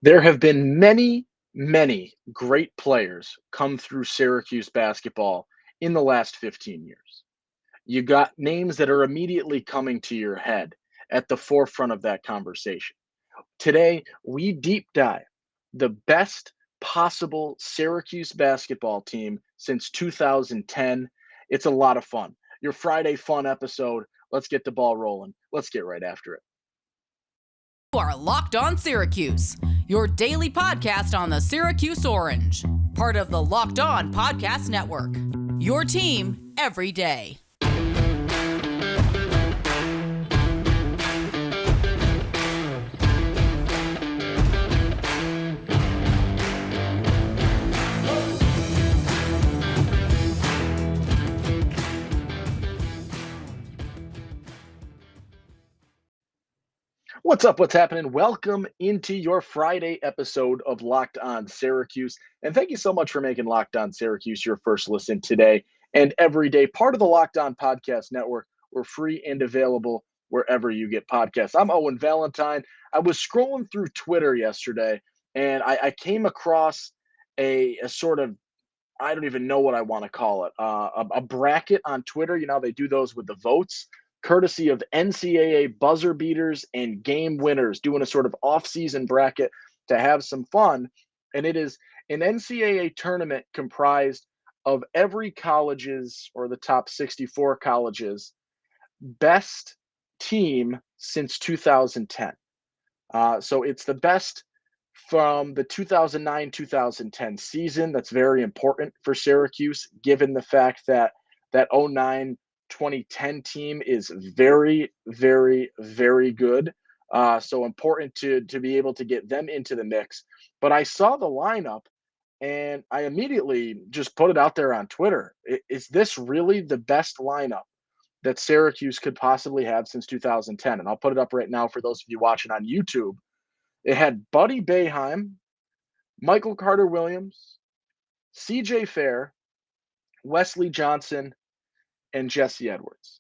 There have been many, many great players come through Syracuse basketball in the last 15 years. You got names that are immediately coming to your head at the forefront of that conversation. Today, we deep dive the best possible Syracuse basketball team since 2010. It's a lot of fun. Your Friday fun episode. Let's get the ball rolling. Let's get right after it. You are Locked On Syracuse, your daily podcast on the Syracuse Orange, part of the Locked On Podcast Network. Your team every day. What's up? What's happening? Welcome into your Friday episode of Locked On Syracuse. And thank you so much for making Locked On Syracuse your first listen today and every day. Part of the Locked On Podcast Network. We're free and available wherever you get podcasts. I'm Owen Valentine. I was scrolling through Twitter yesterday and I came across a sort of, I don't even know what I want to call it, a bracket on Twitter. You know, they do those with the votes, courtesy of NCAA buzzer beaters and game winners, doing a sort of off-season bracket to have some fun. And it is an NCAA tournament comprised of every college's, or the top 64 colleges, best team since 2010. So it's the best from the 2009-2010 season. That's very important for Syracuse, given the fact that that 09-2010 team is very, very, very good. So important to be able to get them into the mix. But I saw the lineup and I immediately just put it out there on Twitter. Is this really the best lineup that Syracuse could possibly have since 2010? And I'll put it up right now for those of you watching on YouTube. It had Buddy Boeheim, Michael Carter-Williams, CJ Fair, Wesley Johnson, and Jesse Edwards.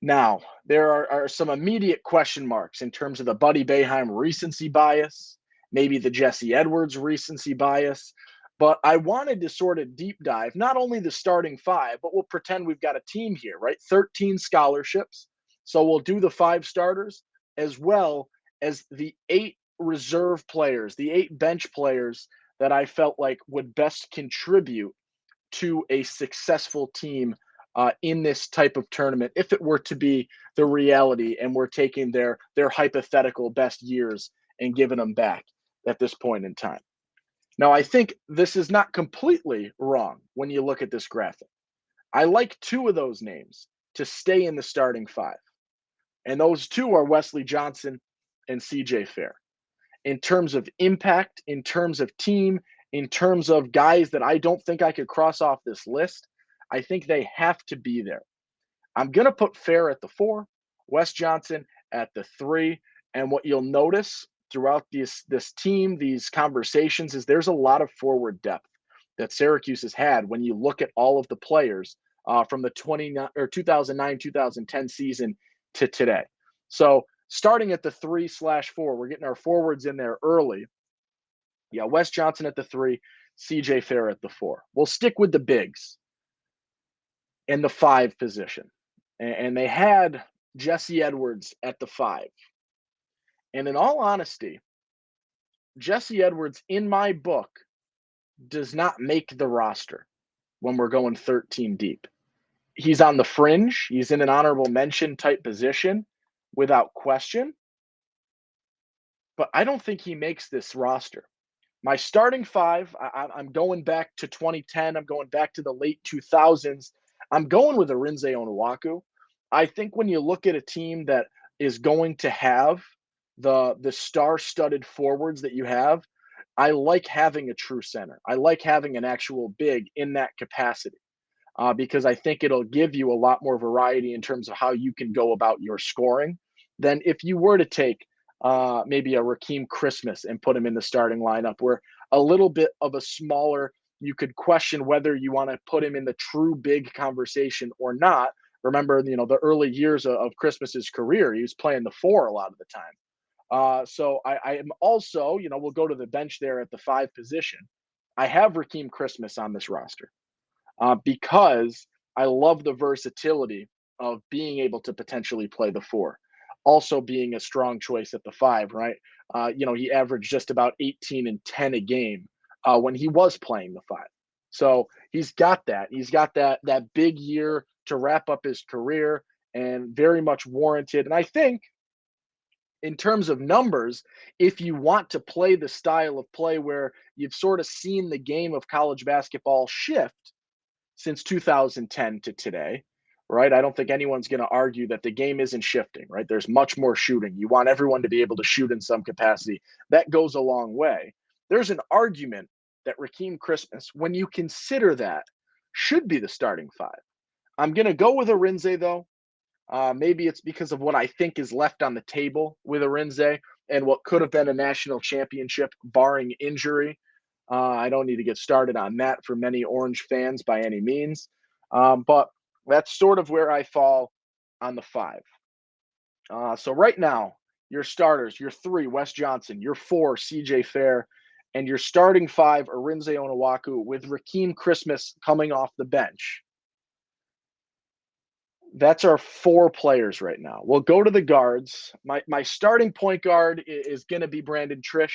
Now, there are some immediate question marks in terms of the Buddy Boeheim recency bias, maybe the Jesse Edwards recency bias, but I wanted to sort of deep dive not only the starting five, but we'll pretend we've got a team here, right? 13 scholarships. So we'll do the 5 starters as well as the 8 reserve players, the 8 bench players that I felt like would best contribute to a successful team in this type of tournament, if it were to be the reality and we're taking their hypothetical best years and giving them back at this point in time. Now, I think this is not completely wrong when you look at this graphic. I like 2 of those names to stay in the starting 5. And those 2 are Wesley Johnson and CJ Fair. In terms of impact, in terms of team, in terms of guys that I don't think I could cross off this list, I think they have to be there. I'm going to put Fair at the 4, Wes Johnson at the 3. And what you'll notice throughout this team, these conversations, is there's a lot of forward depth that Syracuse has had when you look at all of the players from the 2009-2010 season to today. So starting at the 3/4, we're getting our forwards in there early. Yeah, Wes Johnson at the 3, CJ Fair at the 4. We'll stick with the bigs in the 5 position. And they had Jesse Edwards at the 5. And in all honesty, Jesse Edwards, in my book, does not make the roster when we're going 13 deep. He's on the fringe. He's in an honorable mention type position without question. But I don't think he makes this roster. My starting 5, I'm going back to 2010. I'm going back to the late 2000s. I'm going with Arinze Onuaku. I think when you look at a team that is going to have the star-studded forwards that you have, I like having a true center. I like having an actual big in that capacity because I think it'll give you a lot more variety in terms of how you can go about your scoring than if you were to take maybe a Rakeem Christmas and put him in the starting lineup, where a little bit of a smaller, you could question whether you want to put him in the true big conversation or not. Remember, the early years of Christmas's career, he was playing the 4 a lot of the time. So I am also, we'll go to the bench there at the 5 position. I have Raheem Christmas on this roster because I love the versatility of being able to potentially play the 4. Also being a strong choice at the 5, right? He averaged just about 18 and 10 a game when he was playing the 5. So he's got that. He's got that big year to wrap up his career and very much warranted. And I think in terms of numbers, if you want to play the style of play where you've sort of seen the game of college basketball shift since 2010 to today, right? I don't think anyone's going to argue that the game isn't shifting, right? There's much more shooting. You want everyone to be able to shoot in some capacity. That goes a long way. There's an argument that Raheem Christmas, when you consider that, should be the starting 5. I'm going to go with Arinze, though. Maybe it's because of what I think is left on the table with Arinze and what could have been a national championship, barring injury. I don't need to get started on that for many Orange fans by any means. But that's sort of where I fall on the 5. So right now, your starters, your 3, Wes Johnson, your 4, CJ Fair, and your starting 5, Arinze Onuaku, with Raheem Christmas coming off the bench. That's our 4 players right now. We'll go to the guards. My starting point guard is going to be Brandon Trish.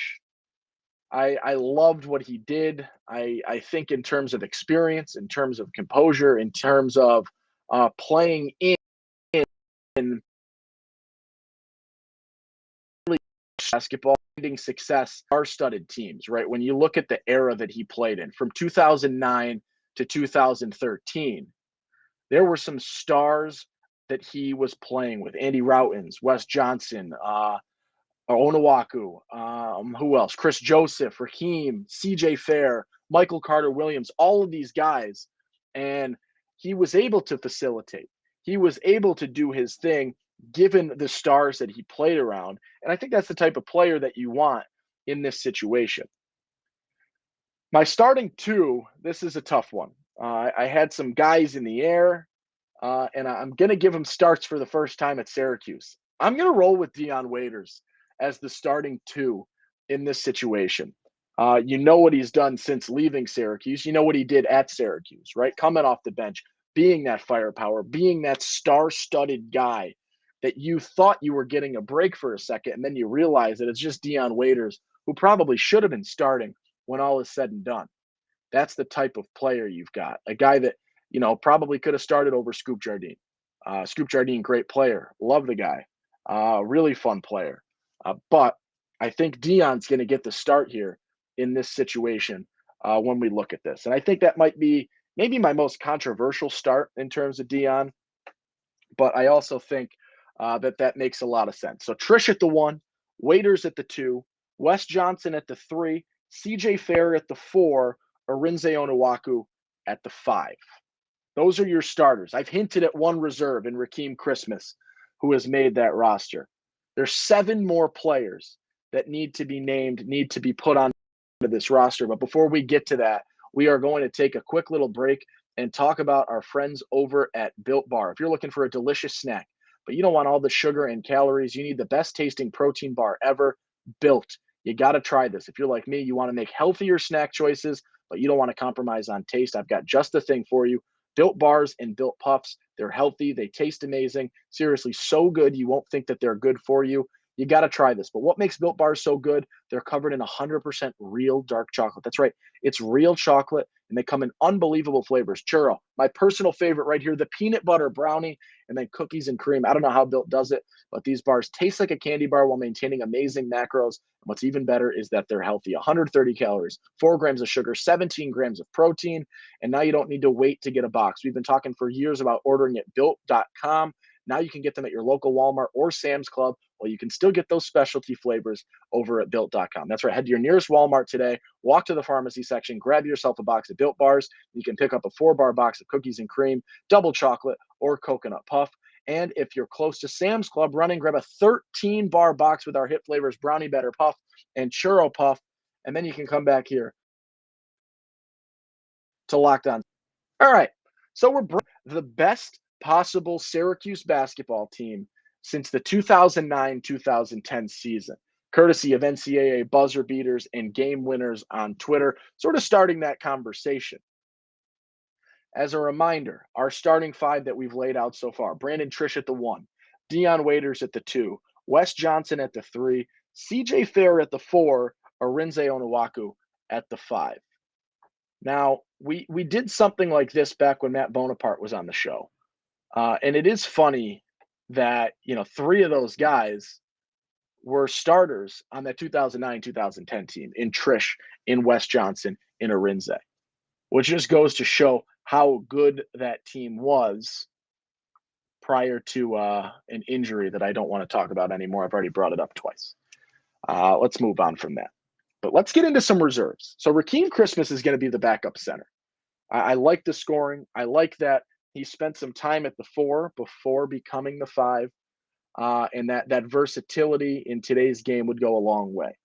I loved what he did. I think in terms of experience, in terms of composure, in terms of playing in basketball, finding success, star-studded teams, right? When you look at the era that he played in, from 2009 to 2013, there were some stars that he was playing with. Andy Routens, Wes Johnson, Onuaku, who else? Chris Joseph, Raheem, CJ Fair, Michael Carter Williams, all of these guys. And he was able to facilitate. He was able to do his thing given the stars that he played around. And I think that's the type of player that you want in this situation. My starting 2, this is a tough one. I had some guys in the air, and I'm going to give him starts for the first time at Syracuse. I'm going to roll with Dion Waiters as the starting 2 in this situation. You know what he's done since leaving Syracuse. You know what he did at Syracuse, right? Coming off the bench, being that firepower, being that star-studded guy that you thought you were getting a break for a second, and then you realize that it's just Dion Waiters, who probably should have been starting when all is said and done. That's the type of player you've got. A guy that, probably could have started over Scoop Jardine. Scoop Jardine, great player. Love the guy. Really fun player. But I think Dion's going to get the start here in this situation when we look at this. And I think that might be maybe my most controversial start in terms of Dion. But I also think that makes a lot of sense. So Trish at the 1, Waiters at the 2, Wes Johnson at the 3, CJ Fair at the 4, Arinze Onuaku at the 5. Those are your starters. I've hinted at one reserve in Raheem Christmas, who has made that roster. There's 7 more players that need to be named, need to be put on this roster. But before we get to that, we are going to take a quick little break and talk about our friends over at Built Bar. If you're looking for a delicious snack, but you don't want all the sugar and calories, you need the best tasting protein bar ever, Built. You got to try this. If you're like me, you want to make healthier snack choices, but you don't want to compromise on taste, I've got just the thing for you. Built Bars and Built Puffs. They're healthy. They taste amazing. Seriously, so good you won't think that they're good for you. You got to try this. But what makes Built Bars so good? They're covered in 100% real dark chocolate. That's right. It's real chocolate, and they come in unbelievable flavors. Churro, my personal favorite right here, the peanut butter brownie, and then cookies and cream. I don't know how Built does it, but these bars taste like a candy bar while maintaining amazing macros. And what's even better is that they're healthy. 130 calories, 4 grams of sugar, 17 grams of protein, and now you don't need to wait to get a box. We've been talking for years about ordering at built.com. Now you can get them at your local Walmart or Sam's Club, while you can still get those specialty flavors over at built.com. That's right. Head to your nearest Walmart today, walk to the pharmacy section, grab yourself a box of Built Bars. You can pick up a 4-bar box of cookies and cream, double chocolate, or coconut puff. And if you're close to Sam's Club, run and grab a 13-bar box with our hit flavors, Brownie Batter Puff and Churro Puff. And then you can come back here to Locked On. All right. So we're the best possible Syracuse basketball team since the 2009-2010 season. courtesy of NCAA buzzer beaters and game winners on Twitter, sort of starting that conversation. As a reminder, our starting five that we've laid out so far: Brandon Trish at the 1, Dion Waiters at the 2, Wes Johnson at the 3, CJ Fair at the 4, Arinze Onuaku at the 5. Now, we did something like this back when Matt Bonaparte was on the show. And it is funny that, 3 of those guys were starters on that 2009-2010 team, in Trish, in Wes Johnson, in Arinze, which just goes to show how good that team was prior to an injury that I don't want to talk about anymore. I've already brought it up twice. Let's move on from that. But let's get into some reserves. So Rakeem Christmas is going to be the backup center. I like the scoring. I like that he spent some time at the 4 before becoming the 5. And that versatility in today's game would go a long way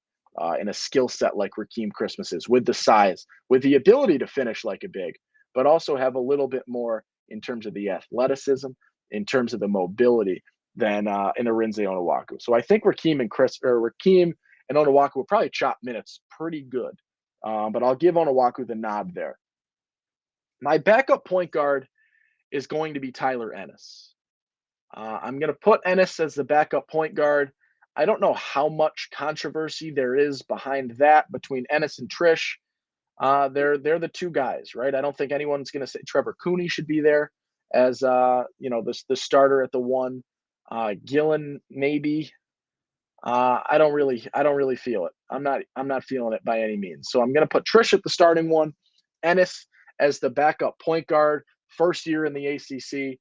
in a skill set like Rakeem Christmas is, with the size, with the ability to finish like a big, but also have a little bit more in terms of the athleticism, in terms of the mobility than in Arinze Onuaku. So I think Rakeem and Onuaku will probably chop minutes pretty good. But I'll give Onuaku the nod there. My backup point guard is going to be Tyler Ennis. I'm going to put Ennis as the backup point guard. I don't know how much controversy there is behind that between Ennis and Trish. They're the 2 guys, right? I don't think anyone's going to say Trevor Cooney should be there as the starter at the 1. Gillen maybe. I don't really feel it. I'm not feeling it by any means. So I'm going to put Trish at the starting 1, Ennis as the backup point guard. First year in the ACC,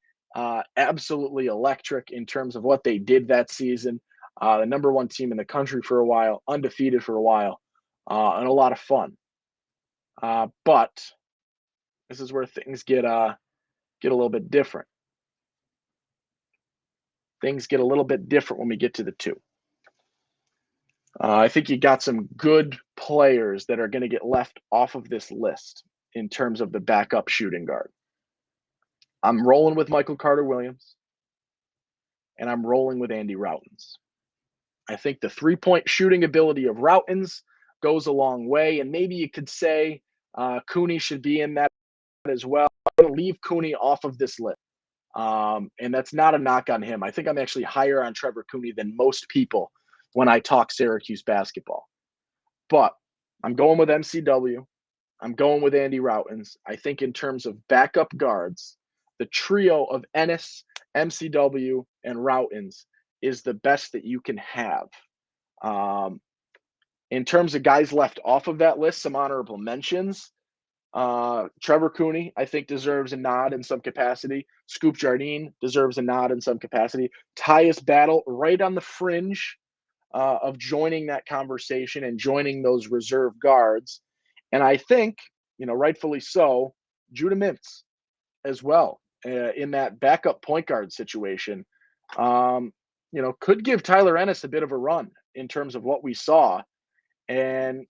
absolutely electric in terms of what they did that season. The number 1 team in the country for a while, undefeated for a while, and a lot of fun. But this is where things get a little bit different. Things get a little bit different when we get to the 2. I think you got some good players that are going to get left off of this list in terms of the backup shooting guard. I'm rolling with Michael Carter-Williams, and I'm rolling with Andy Routens. I think the 3-point shooting ability of Routens goes a long way, and maybe you could say Cooney should be in that as well. I'm going to leave Cooney off of this list, and that's not a knock on him. I think I'm actually higher on Trevor Cooney than most people when I talk Syracuse basketball. But I'm going with MCW. I'm going with Andy Routens. I think in terms of backup guards, the trio of Ennis, MCW, and Routens is the best that you can have. In terms of guys left off of that list, some honorable mentions. Trevor Cooney, I think, deserves a nod in some capacity. Scoop Jardine deserves a nod in some capacity. Tyus Battle, right on the fringe of joining that conversation and joining those reserve guards. And I think, rightfully so, Judah Mintz as well in that backup point guard situation. Could give Tyler Ennis a bit of a run in terms of what we saw. And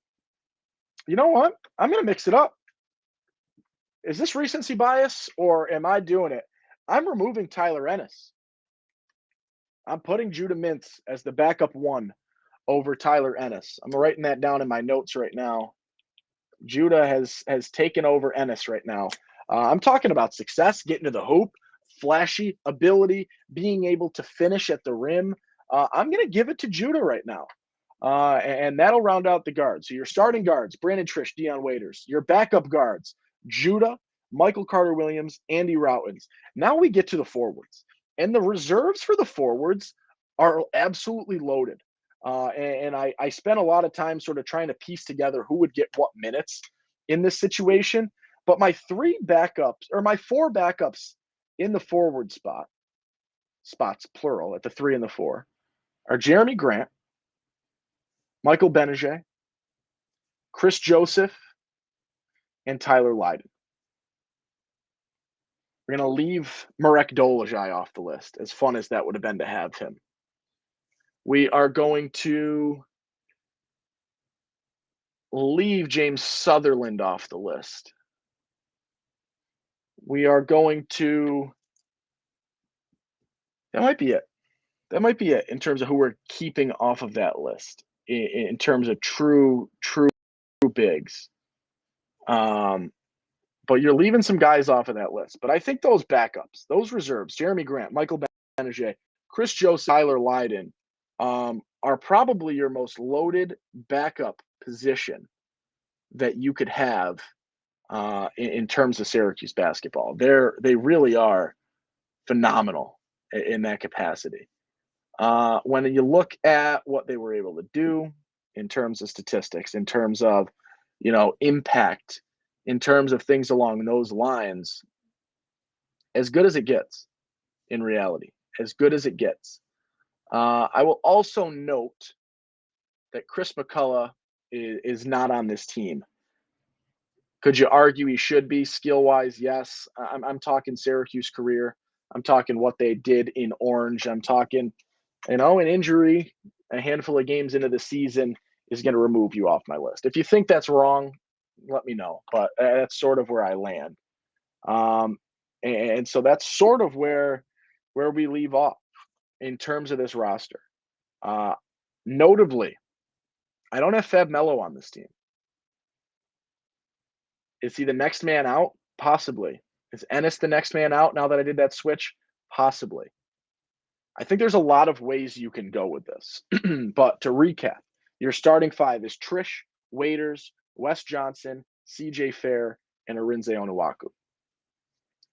you know what? I'm going to mix it up. Is this recency bias or am I doing it? I'm removing Tyler Ennis. I'm putting Judah Mintz as the backup 1 over Tyler Ennis. I'm writing that down in my notes right now. Judah has taken over Ennis right now. I'm talking about success, getting to the hoop, flashy ability, being able to finish at the rim. I'm going to give it to Judah right now. And that'll round out the guards. So your starting guards, Brandon Trish, Dion Waiters. Your backup guards, Judah, Michael Carter-Williams, Andy Routens. Now we get to the forwards. And the reserves for the forwards are absolutely loaded. And I spent a lot of time sort of trying to piece together who would get what minutes in this situation. But my 4 backups in the forward spots, plural, at the 3 and the 4, are Jeremy Grant, Michael Benajay, Chris Joseph, and Tyler Lydon. We're going to leave Marek Dolezaj off the list, as fun as that would have been to have him. We are going to leave James Sutherland off the list. We are going to – that might be it. That might be it in terms of who we're keeping off of that list in terms of true bigs. But you're leaving some guys off of that list. But I think those backups, those reserves, Jeremy Grant, Michael Benege, Chris Joseph, Tyler Lydon, are probably your most loaded backup position that you could have in terms of Syracuse basketball. They really are phenomenal in that capacity. When you look at what they were able to do in terms of statistics, in terms of, impact, in terms of things along those lines, as good as it gets in reality, as good as it gets. I will also note that Chris McCullough is not on this team. Could you argue he should be skill-wise? Yes. I'm talking Syracuse career. I'm talking what they did in Orange. I'm talking, an injury a handful of games into the season is going to remove you off my list. If you think that's wrong, let me know. But that's sort of where I land. And so that's sort of where we leave off in terms of this roster. Notably, I don't have Fab Melo on this team. Is he the next man out? Possibly. Is Ennis the next man out now that I did that switch? Possibly. I think there's a lot of ways you can go with this. But to recap, your starting five is Trish, Waiters, Wes Johnson, CJ Fair, and Arinze Onuaku.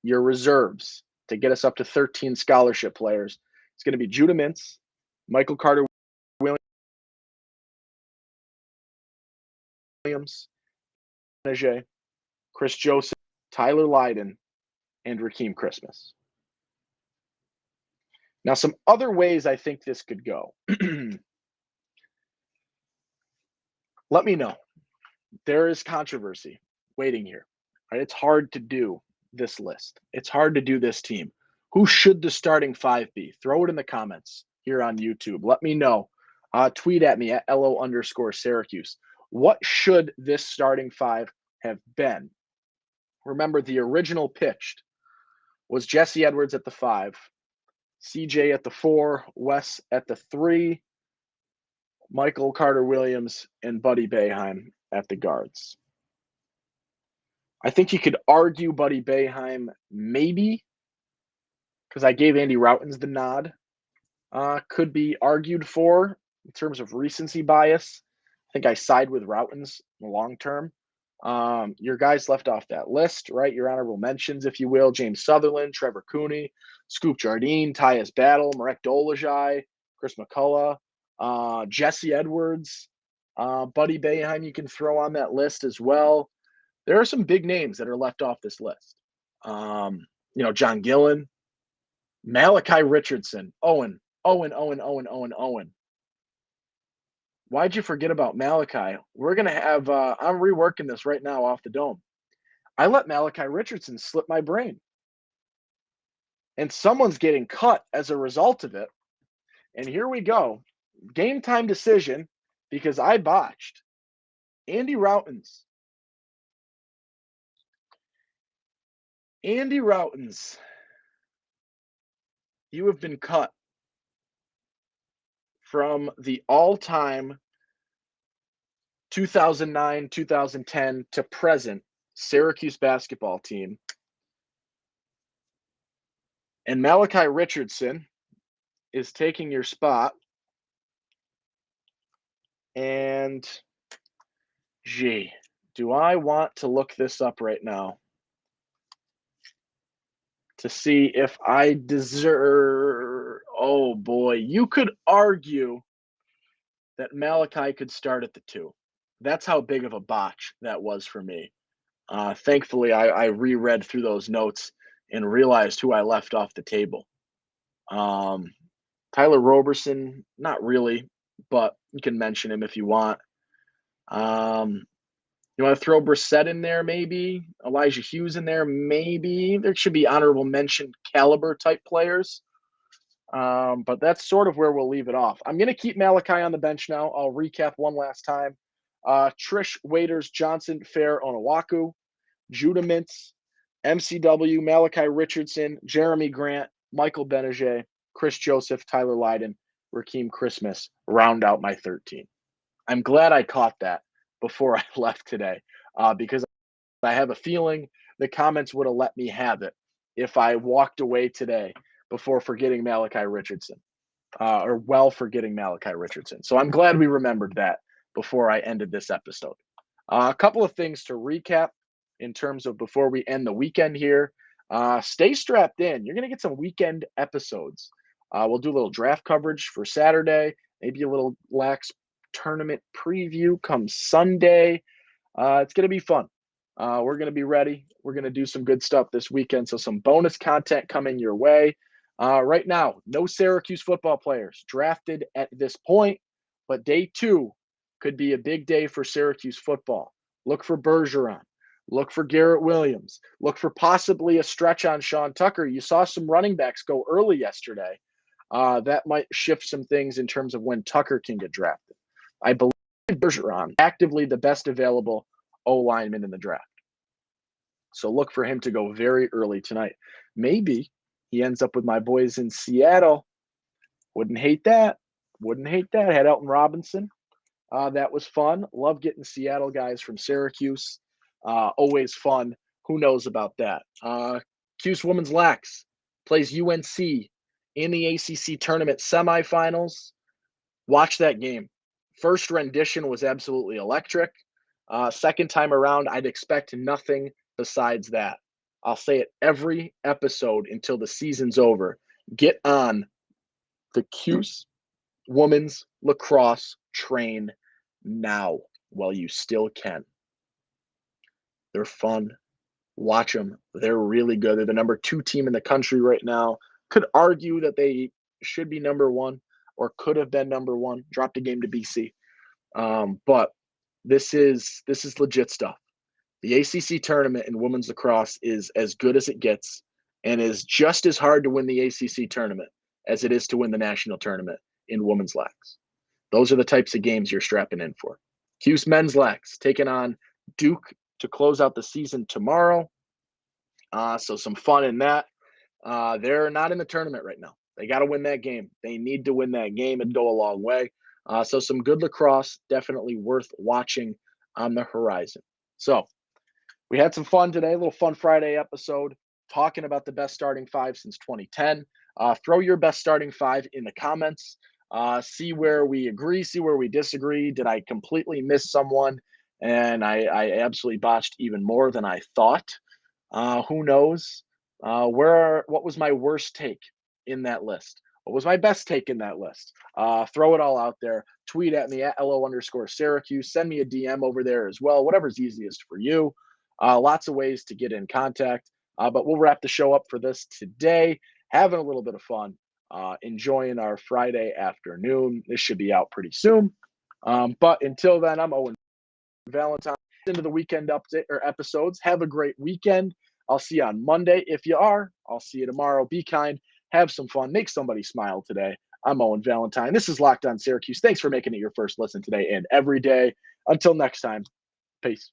Your reserves to get us up to 13 scholarship players, it's going to be Judah Mintz, Michael Carter Williams, Chris Joseph, Tyler Lydon, and Rakeem Christmas. Now, some other ways I think this could go. Let me know. There is controversy waiting here. Right? It's hard to do this list. It's hard to do this team. Who should the starting five be? Throw it in the comments here on YouTube. Let me know. Tweet at me at LO_Syracuse. What should this starting five have been? Remember, the original pitched was Jesse Edwards at the 5, CJ at the 4, Wes at the 3, Michael Carter Williams, and Buddy Boeheim at the guards. I think you could argue Buddy Boeheim maybe, because I gave Andy Routens the nod. Could be argued for in terms of recency bias. I think I side with Routens in the long term. Your guys left off that list, right? Your honorable mentions, if you will: James Sutherland, Trevor Cooney, Scoop Jardine, Tyus Battle, Marek Dolezaj, Chris McCullough, Jesse Edwards, Buddy Boeheim you can throw on that list as well. There are some big names that are left off this list. John Gillen, Malachi Richardson, Owen. Why'd you forget about Malachi? We're going to have, I'm reworking this right now off the dome. I let Malachi Richardson slip my brain. And someone's getting cut as a result of it. And here we go. Game time decision, because I botched. Andy Routens. Andy Routens, you have been cut from the all-time 2009, 2010 to present Syracuse basketball team. And Malachi Richardson is taking your spot. And, gee, do I want to look this up right now to see if I deserve? Oh, boy. You could argue that Malachi could start at the 2. That's how big of a botch that was for me. Thankfully, I reread through those notes and realized who I left off the table. Tyler Roberson, not really, but you can mention him if you want. You want to throw Brissett in there, maybe? Elijah Hughes in there, maybe? There should be honorable mention caliber type players. But that's sort of where we'll leave it off. I'm going to keep Malachi on the bench now. I'll recap one last time. Trish, Waiters, Johnson, Fair, Onuaku, Judah Mintz, MCW, Malachi Richardson, Jeremy Grant, Michael Benege, Chris Joseph, Tyler Lydon, Rakeem Christmas round out my 13. I'm glad I caught that before I left today, because I have a feeling the comments would have let me have it if I walked away today before forgetting Malachi Richardson, or forgetting Malachi Richardson. So I'm glad we remembered that before I ended this episode. A couple of things to recap in terms of before we end the weekend here. Stay strapped in. You're going to get some weekend episodes. We'll do a little draft coverage for Saturday, maybe a little lax tournament preview come Sunday. It's going to be fun. We're going to be ready. We're going to do some good stuff this weekend. So some bonus content coming your way. Right now, no Syracuse football players drafted at this point, but day 2 could be a big day for Syracuse football. Look for Bergeron. Look for Garrett Williams. Look for possibly a stretch on Sean Tucker. You saw some running backs go early yesterday. That might shift some things in terms of when Tucker can get drafted. I believe Bergeron actively the best available O-lineman in the draft. So look for him to go very early tonight. Maybe he ends up with my boys in Seattle. Wouldn't hate that. Had Elton Robinson. That was fun. Love getting Seattle guys from Syracuse. Always fun. Who knows about that? Cuse Women's Lax plays UNC in the ACC tournament semifinals. Watch that game. First rendition was absolutely electric. Second time around, I'd expect nothing besides that. I'll say it every episode until the season's over. Get on the Cuse women's lacrosse train now while you still can. They're fun. Watch them. They're really good. They're the number 2 team in the country right now. Could argue that they should be number 1 or could have been number 1. Dropped a game to BC. But this is legit stuff. The ACC tournament in women's lacrosse is as good as it gets and is just as hard to win the ACC tournament as it is to win the national tournament in women's lax. Those are the types of games you're strapping in for. Cuse men's lax taking on Duke to close out the season tomorrow. So some fun in that. They're not in the tournament right now. They got to win that game. They need to win that game and go a long way. So some good lacrosse, definitely worth watching on the horizon. So we had some fun today, a little Fun Friday episode, talking about the best starting 5 since 2010. Throw your best starting 5 in the comments. See where we agree, see where we disagree. Did I completely miss someone? And I absolutely botched even more than I thought. Who knows? What was my worst take in that list? What was my best take in that list? Throw it all out there. Tweet at me at LO_Syracuse. Send me a DM over there as well. Whatever's easiest for you. Lots of ways to get in contact. But we'll wrap the show up for this today. Having a little bit of fun. Enjoying our Friday afternoon. This should be out pretty soon. But until then, I'm Owen Valentine. Into the weekend update or episodes. Have a great weekend. I'll see you on Monday. If you are, I'll see you tomorrow. Be kind. Have some fun. Make somebody smile today. I'm Owen Valentine. This is Locked On Syracuse. Thanks for making it your first listen today and every day. Until next time, peace.